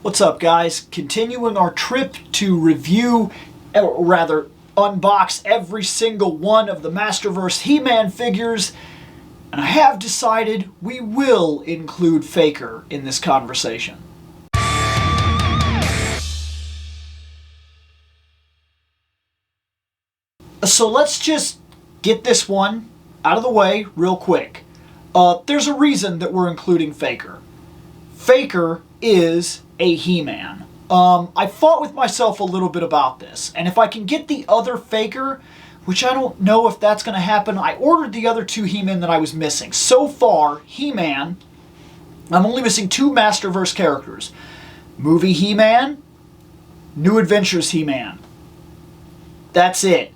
What's up, guys? Continuing our trip to review, or rather unbox every single one of the Masterverse He-Man figures, and I have decided we will include Faker in this conversation. So let's just get this one out of the way real quick. There's a reason that we're including Faker. Faker is a He-Man. I fought with myself a little bit about this, and if I can get the other Faker, which I don't know if that's going to happen, I ordered the other two He-Men that I was missing. So far, He-Man, I'm only missing two Masterverse characters. Movie He-Man, New Adventures He-Man. That's it.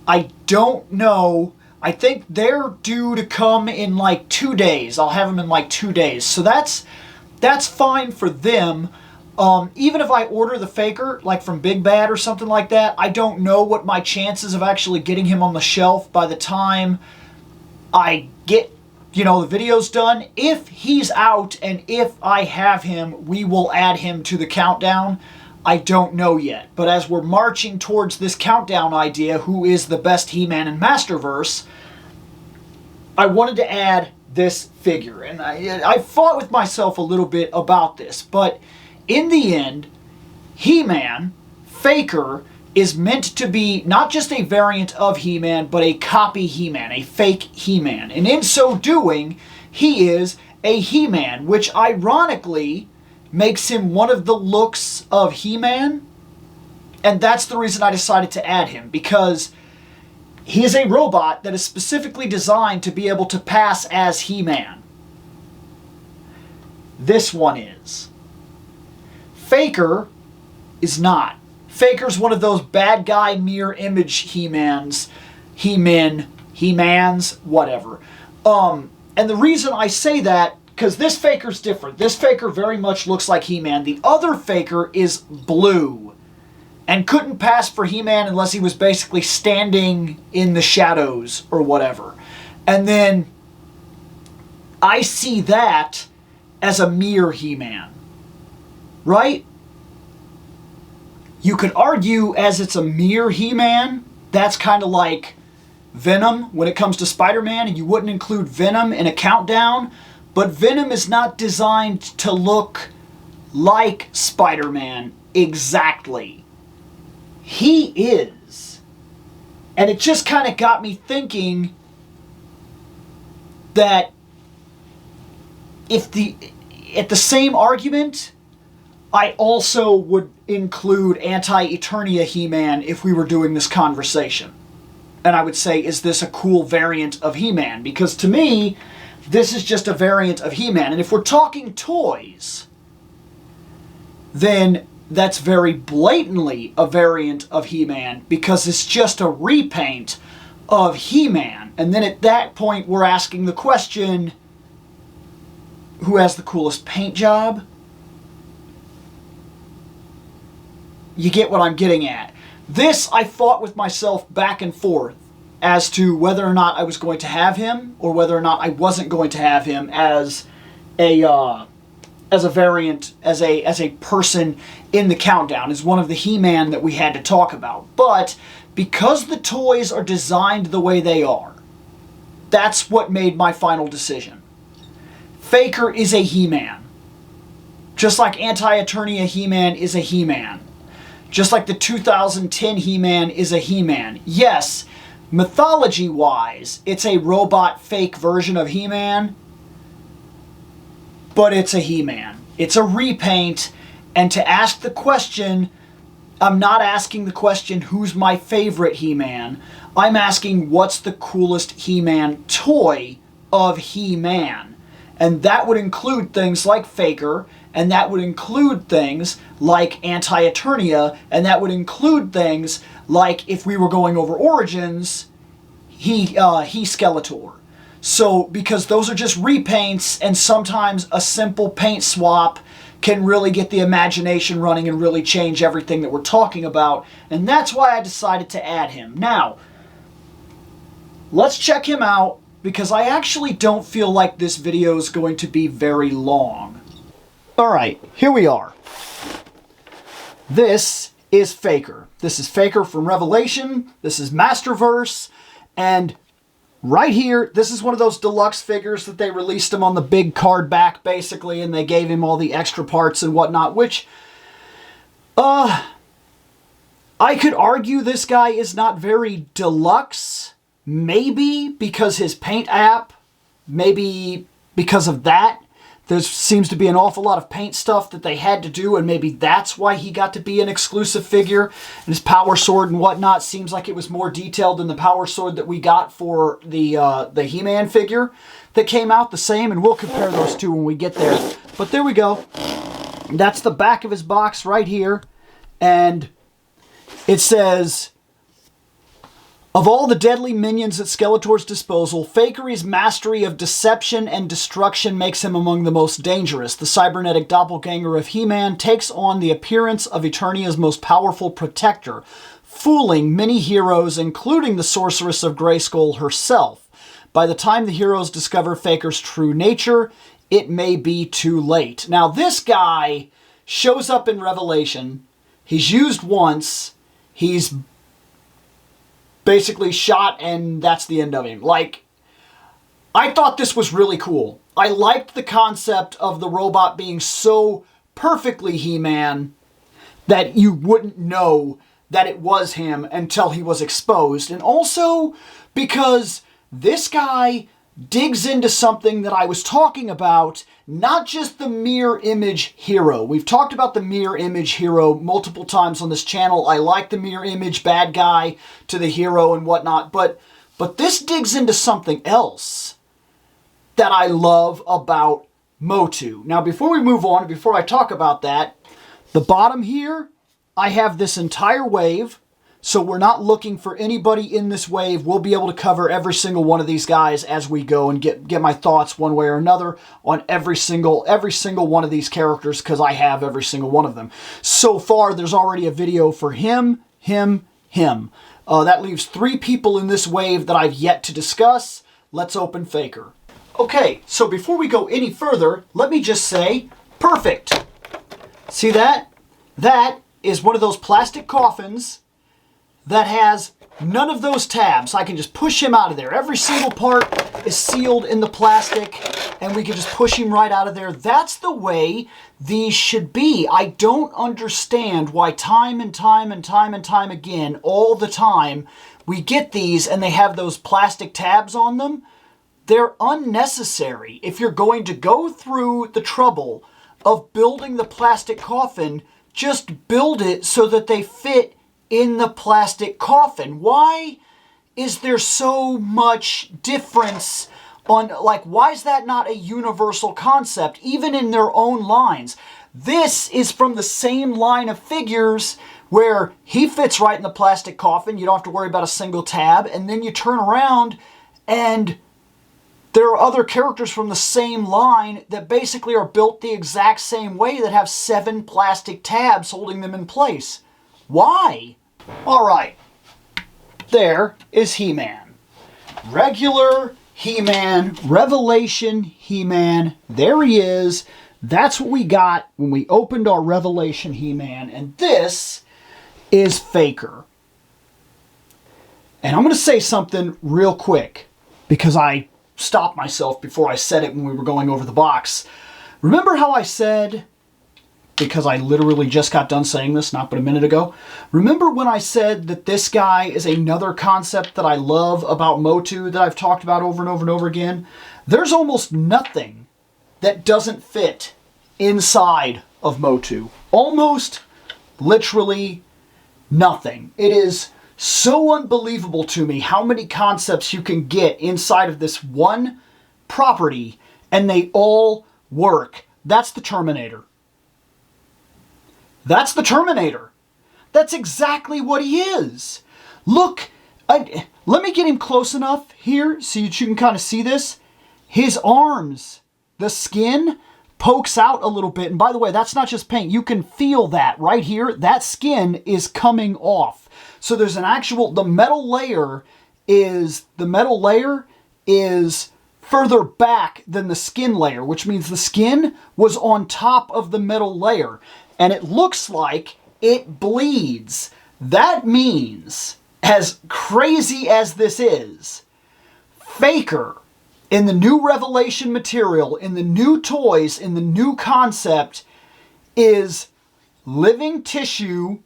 I don't know. I think they're due to come in like 2 days. I'll have them in like 2 days. So that's fine for them. Even if I order the Faker, like from Big Bad or something like that, I don't know what my chances of actually getting him on the shelf by the time I get, the videos done. If he's out and if I have him, we will add him to the countdown. I don't know yet. But as we're marching towards this countdown idea, who is the best He-Man in Masterverse, I wanted to add this figure. And I fought with myself a little bit about this, but in the end, He-Man, Faker, is meant to be not just a variant of He-Man, but a copy He-Man, a fake He-Man. And in so doing, he is a He-Man, which ironically makes him one of the looks of He-Man. And that's the reason I decided to add him, because he is a robot that is specifically designed to be able to pass as He-Man. This one is. Faker is not. Faker's one of those bad guy mirror image He-Mans, He-Men, He-Mans, whatever. And the reason I say that, because this Faker's different. This Faker very much looks like He-Man. The other Faker is blue and couldn't pass for He-Man unless he was basically standing in the shadows or whatever. And then I see that as a mirror He-Man. Right? You could argue as it's a mirror He-Man, that's kind of like Venom when it comes to Spider-Man, and you wouldn't include Venom in a countdown, but Venom is not designed to look like Spider-Man exactly. He is. And it just kind of got me thinking that at the same argument, I also would include Anti-Eternia He-Man if we were doing this conversation. And I would say, is this a cool variant of He-Man? Because to me, this is just a variant of He-Man. And if we're talking toys, then that's very blatantly a variant of He-Man, because it's just a repaint of He-Man. And then at that point, we're asking the question, who has the coolest paint job? You get what I'm getting at. This, I fought with myself back and forth as to whether or not I was going to have him or whether or not I wasn't going to have him as a variant, as a person in the countdown, as one of the He-Man that we had to talk about. But because the toys are designed the way they are, that's what made my final decision. Faker is a He-Man. Just like Anti-Eternia He-Man is a He-Man. Just like the 2010 He-Man is a He-Man. Yes, mythology-wise, it's a robot fake version of He-Man, but it's a He-Man. It's a repaint, and to ask the question, I'm not asking the question, who's my favorite He-Man? I'm asking, what's the coolest He-Man toy of He-Man? And that would include things like Faker, and that would include things like Anti-Eternia, and that would include things like, if we were going over Origins, He Skeletor. So, because those are just repaints, and sometimes a simple paint swap can really get the imagination running and really change everything that we're talking about, and that's why I decided to add him. Now, let's check him out, because I actually don't feel like this video is going to be very long. Alright, here we are. This is Faker. This is Faker from Revelation. This is Masterverse. And right here, this is one of those deluxe figures that they released him on the big card back, basically, and they gave him all the extra parts and whatnot, which, I could argue this guy is not very deluxe. Maybe because his paint app, maybe because of that. There seems to be an awful lot of paint stuff that they had to do, and maybe that's why he got to be an exclusive figure. And his power sword and whatnot seems like it was more detailed than the power sword that we got for the He-Man figure that came out the same, and we'll compare those two when we get there. But there we go. That's the back of his box right here. And it says, of all the deadly minions at Skeletor's disposal, Fakery's mastery of deception and destruction makes him among the most dangerous. The cybernetic doppelganger of He-Man takes on the appearance of Eternia's most powerful protector, fooling many heroes, including the Sorceress of Grayskull herself. By the time the heroes discover Faker's true nature, it may be too late. Now, this guy shows up in Revelation. He's used once. He's basically shot, and that's the end of him. Like, I thought this was really cool. I liked the concept of the robot being so perfectly He-Man that you wouldn't know that it was him until he was exposed. And also because this guy digs into something that I was talking about, not just the mirror image hero. We've talked about the mirror image hero multiple times on this channel. I like the mirror image bad guy to the hero and whatnot, but this digs into something else that I love about MOTU. Now, before we move on, before I talk about that, the bottom here, I have this entire wave. So we're not looking for anybody in this wave. We'll be able to cover every single one of these guys as we go and get my thoughts one way or another on every single one of these characters, because I have every single one of them. So far, there's already a video for him. That leaves 3 people in this wave that I've yet to discuss. Let's open Faker. Okay, so before we go any further, let me just say, perfect. See that? That is one of those plastic coffins that has none of those tabs. I can just push him out of there. Every single part is sealed in the plastic, and we can just push him right out of there. That's the way these should be. I don't understand why time and time again, all the time, we get these and they have those plastic tabs on them. They're unnecessary. If you're going to go through the trouble of building the plastic coffin, just build it so that they fit in the plastic coffin. Why is there so much difference on, like, why is that not a universal concept, even in their own lines? This is from the same line of figures where he fits right in the plastic coffin. You don't have to worry about a single tab. And then you turn around and there are other characters from the same line that basically are built the exact same way that have 7 plastic tabs holding them in place. Why? All right, there is He-Man. Regular He-Man, Revelation He-Man, there he is. That's what we got when we opened our Revelation He-Man, and this is Faker. And I'm going to say something real quick, because I stopped myself before I said it when we were going over the box. Remember how I said, because I literally just got done saying this not but a minute ago. Remember when I said that this guy is another concept that I love about MOTU that I've talked about over and over and over again? There's almost nothing that doesn't fit inside of MOTU. Almost literally nothing. It is so unbelievable to me how many concepts you can get inside of this one property and they all work. That's the Terminator. That's the Terminator. That's exactly what he is. Look, let me get him close enough here so you can kind of see this. His arms, the skin pokes out a little bit. And by the way, that's not just paint. You can feel that right here. That skin is coming off. So there's an actual, the metal layer is further back than the skin layer, which means the skin was on top of the metal layer. And it looks like it bleeds. That means, as crazy as this is, Faker, in the new Revelation material, in the new toys, in the new concept, is living tissue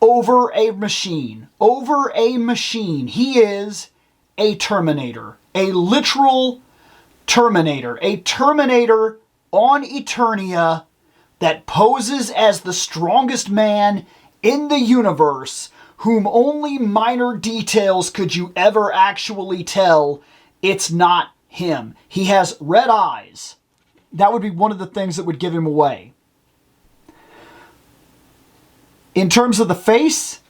over a machine. Over a machine. He is a Terminator. A literal Terminator. A Terminator on Eternia that poses as the strongest man in the universe, whom only minor details could you ever actually tell it's not him. He has red eyes. That would be one of the things that would give him away. In terms of the face,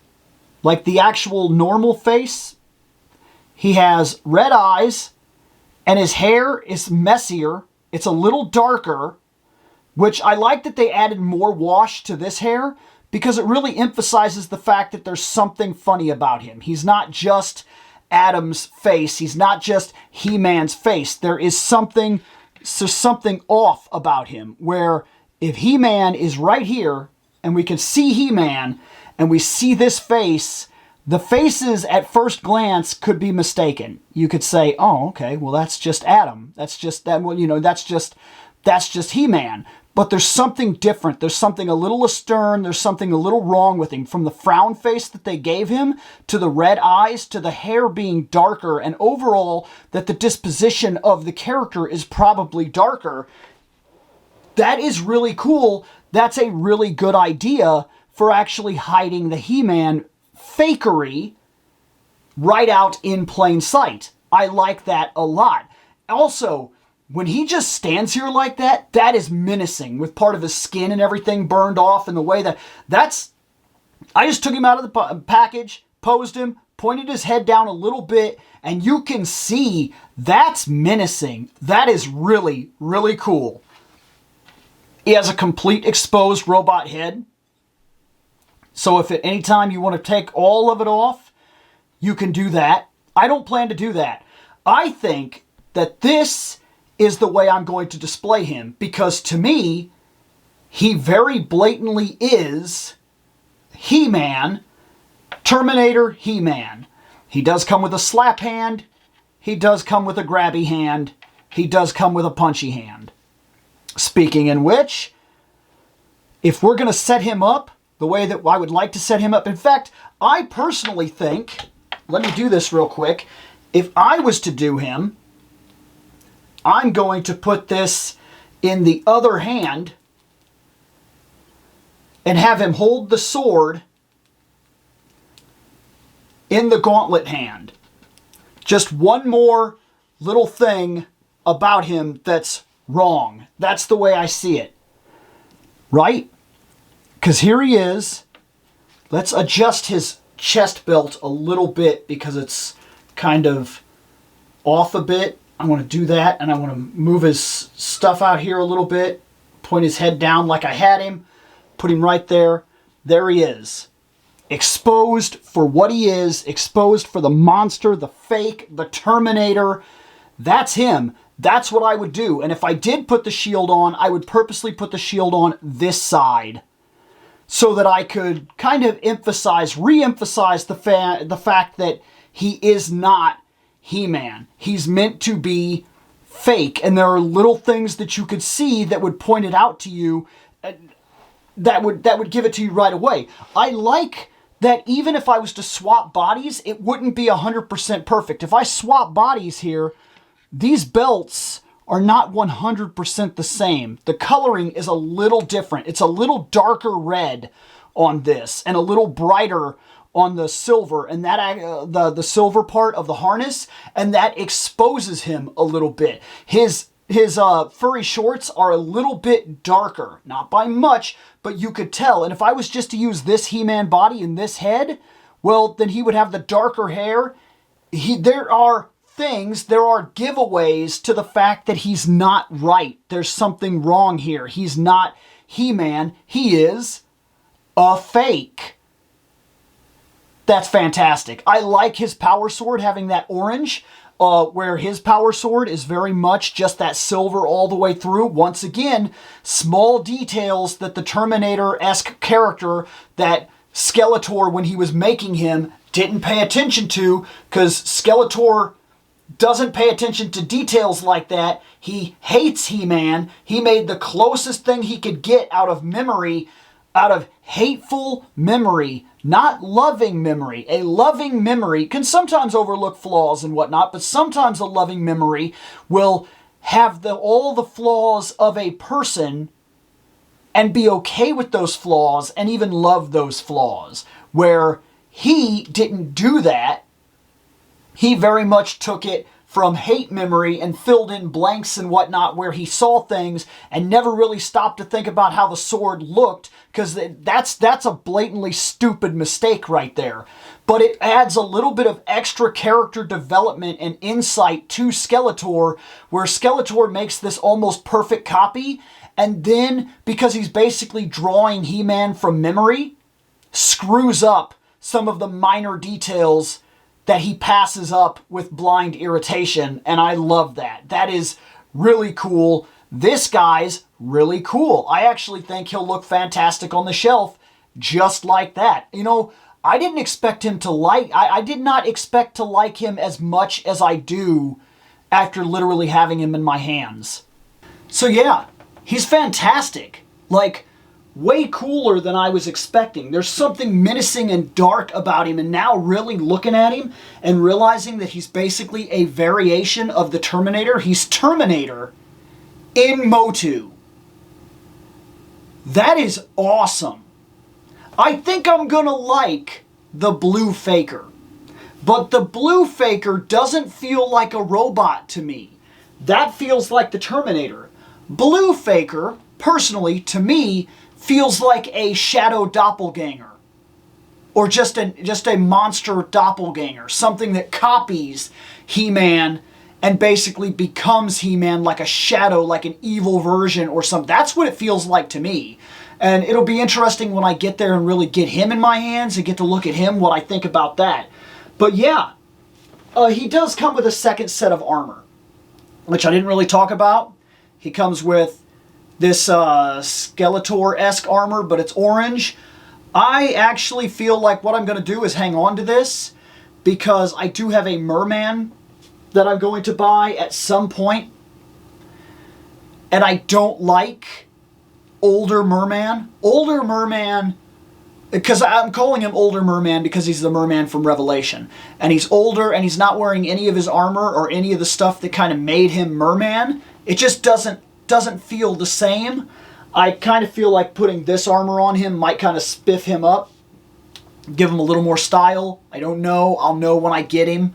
like the actual normal face, he has red eyes and his hair is messier. It's a little darker, which I like that they added more wash to this hair because it really emphasizes the fact that there's something funny about him. He's not just Adam's face. He's not just He-Man's face. There's something off about him, where if He-Man is right here and we can see He-Man and we see this face, the faces at first glance could be mistaken. You could say, oh, okay, well, that's just Adam. That's just that. Well, that's just He-Man. But there's something different. There's something a little astern. There's something a little wrong with him. From the frown face that they gave him, to the red eyes, to the hair being darker, and overall that the disposition of the character is probably darker. That is really cool. That's a really good idea for actually hiding the He-Man fakery right out in plain sight. I like that a lot. Also, when he just stands here like that, that is menacing, with part of his skin and everything burned off, and the way that's... I just took him out of the package, posed him, pointed his head down a little bit, and you can see that's menacing. That is really, really cool. He has a complete exposed robot head. So if at any time you want to take all of it off, you can do that. I don't plan to do that. I think that this is the way I'm going to display him, because to me, he very blatantly is He-Man, Terminator He-Man. He does come with a slap hand. He does come with a grabby hand. He does come with a punchy hand. Speaking in which, if we're going to set him up the way that I would like to set him up, in fact, I personally think, let me do this real quick, if I was to do him, I'm going to put this in the other hand and have him hold the sword in the gauntlet hand. Just one more little thing about him that's wrong. That's the way I see it. Right? Because here he is. Let's adjust his chest belt a little bit because it's kind of off a bit. I want to do that, and I want to move his stuff out here a little bit, point his head down like I had him, put him right there. There he is. Exposed for what he is, exposed for the monster, the fake, the Terminator. That's him. That's what I would do. And if I did put the shield on, I would purposely put the shield on this side so that I could kind of re-emphasize the fact that he is not He-Man. He's meant to be fake, and there are little things that you could see that would point it out to you, that would give it to you right away. I like that even if I was to swap bodies, it wouldn't be 100% perfect. If I swap bodies here, these belts are not 100% the same. The coloring is a little different. It's a little darker red on this and a little brighter on the silver, and that the silver part of the harness, and that exposes him a little bit. His furry shorts are a little bit darker, not by much, but you could tell. And if I was just to use this He-Man body and this head, well, then he would have the darker hair. There are giveaways to the fact that he's not right. There's something wrong here. He's not He-Man. He is a fake. That's fantastic. I like his power sword having that orange. where his power sword is very much just that silver all the way through. Once again, small details that the Terminator-esque character that Skeletor, when he was making him, didn't pay attention to, because Skeletor doesn't pay attention to details like that. He hates He-Man. He made the closest thing he could get out of memory, out of hateful memory, not loving memory. A loving memory can sometimes overlook flaws and whatnot, but sometimes a loving memory will have all the flaws of a person and be okay with those flaws and even love those flaws. Where he didn't do that. He very much took it from hate memory and filled in blanks and whatnot where he saw things and never really stopped to think about how the sword looked, because that's a blatantly stupid mistake right there. But it adds a little bit of extra character development and insight to Skeletor, where Skeletor makes this almost perfect copy, and then, because he's basically drawing He-Man from memory, screws up some of the minor details that he passes up with blind irritation, and I love that. That is really cool. This guy's really cool. I actually think he'll look fantastic on the shelf just like that. You know, I didn't expect him to I did not expect to like him as much as I do after literally having him in my hands. So yeah, he's fantastic. Like, way cooler than I was expecting. There's something menacing and dark about him, and now really looking at him and realizing that he's basically a variation of the Terminator. He's Terminator in MOTU. That is awesome. I think I'm gonna like the blue Faker. But the blue Faker doesn't feel like a robot to me. That feels like the Terminator. Blue Faker, personally, to me, feels like a shadow doppelganger, or just a monster doppelganger, something that copies He-Man and basically becomes He-Man, like a shadow, like an evil version or something. That's what it feels like to me. And it'll be interesting when I get there and really get him in my hands and get to look at him, what I think about that. But yeah, he does come with a second set of armor, which I didn't really talk about. He comes with this Skeletor-esque armor, but it's orange. I actually feel like what I'm going to do is hang on to this, because I do have a merman that I'm going to buy at some point, and I don't like older merman. Older merman, because I'm calling him older merman because he's the merman from Revelation, and he's older and he's not wearing any of his armor or any of the stuff that kind of made him merman. It just doesn't feel the same. I kind of feel like putting this armor on him might kind of spiff him up, give him a little more style. I don't know. I'll know when I get him.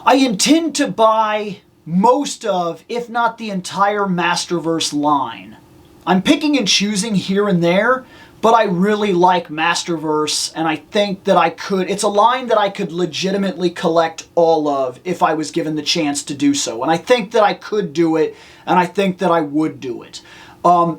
I intend to buy most of, if not the entire Masterverse line. I'm picking and choosing here and there, but I really like Masterverse, and I think that it's a line that I could legitimately collect all of if I was given the chance to do so. And I think that I could do it, and I think that I would do it.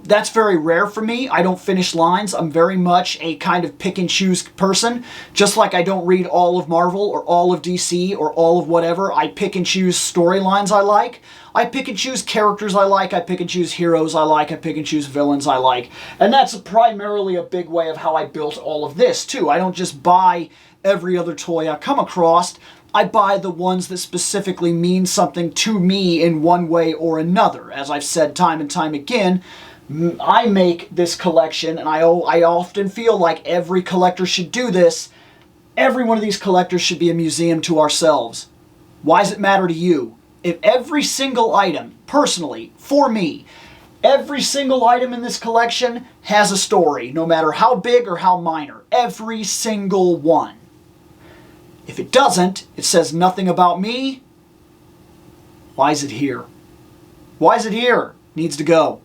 That's very rare for me. I don't finish lines. I'm very much a kind of pick and choose person. Just like I don't read all of Marvel or all of DC or all of whatever. I pick and choose storylines I like. I pick and choose characters I like. I pick and choose heroes I like. I pick and choose villains I like. And that's primarily a big way of how I built all of this too. I don't just buy every other toy I come across. I buy the ones that specifically mean something to me in one way or another. As I've said time and time again, I make this collection, and I often feel like every collector should do this. Every one of these collectors should be a museum to ourselves. Why does it matter to you? If every single item, personally, for me, every single item in this collection has a story, no matter how big or how minor. Every single one. If it doesn't, it says nothing about me. Why is it here? Why is it here? Needs to go.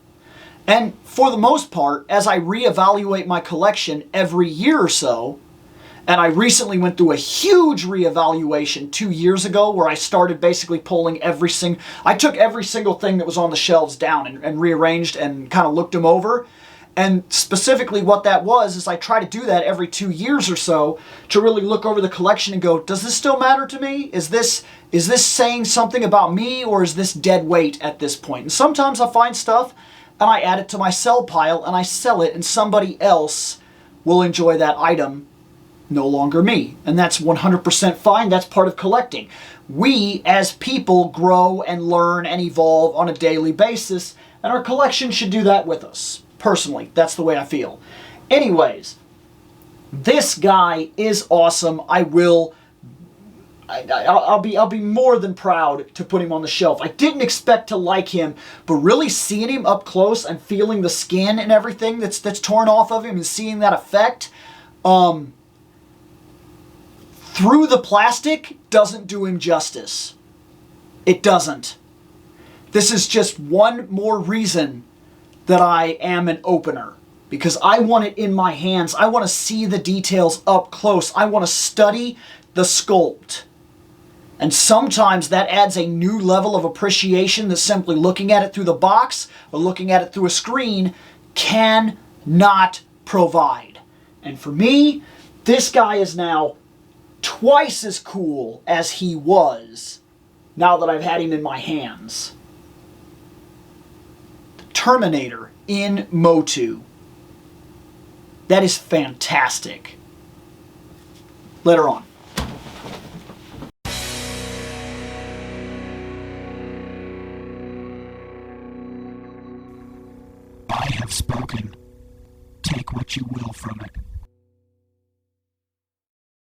And for the most part, as I reevaluate my collection every year or so, and I recently went through a huge reevaluation 2 years ago where I started basically pulling I took every single thing that was on the shelves down and rearranged and kind of looked them over. And specifically what that was is I try to do that every 2 years or so to really look over the collection and go, does this still matter to me? Is this saying something about me, or is this dead weight at this point? And sometimes I find stuff and I add it to my sell pile and I sell it, and somebody else will enjoy that item, no longer me. And that's 100% fine. That's part of collecting. We as people grow and learn and evolve on a daily basis, and our collection should do that with us. Personally, that's the way I feel. Anyways, this guy is awesome. I'll be more than proud to put him on the shelf. I didn't expect to like him, but really seeing him up close and feeling the skin and everything that's torn off of him and seeing that effect through the plastic doesn't do him justice. It doesn't. This is just one more reason that I am an opener, because I want it in my hands. I want to see the details up close. I want to study the sculpt. And sometimes that adds a new level of appreciation that simply looking at it through the box or looking at it through a screen cannot provide. And for me, this guy is now twice as cool as he was now that I've had him in my hands. Terminator in MOTU. That is fantastic. Later on. I have spoken. Take what you will from it.